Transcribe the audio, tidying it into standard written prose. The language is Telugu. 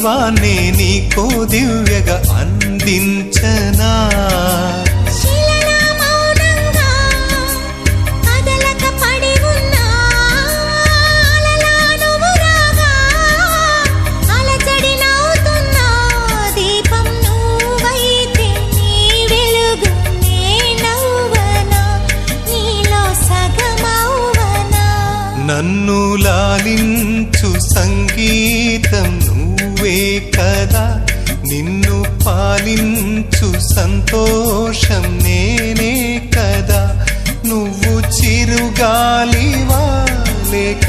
దైవాన్నే నీకో దివ్యగా అందించనా. నన్ను లాలించు సంగీతం నువ్వే కదా, నిన్ను పాలించు సంతోషం నేనే కదా. నువ్వు చిరుగాలివా లేక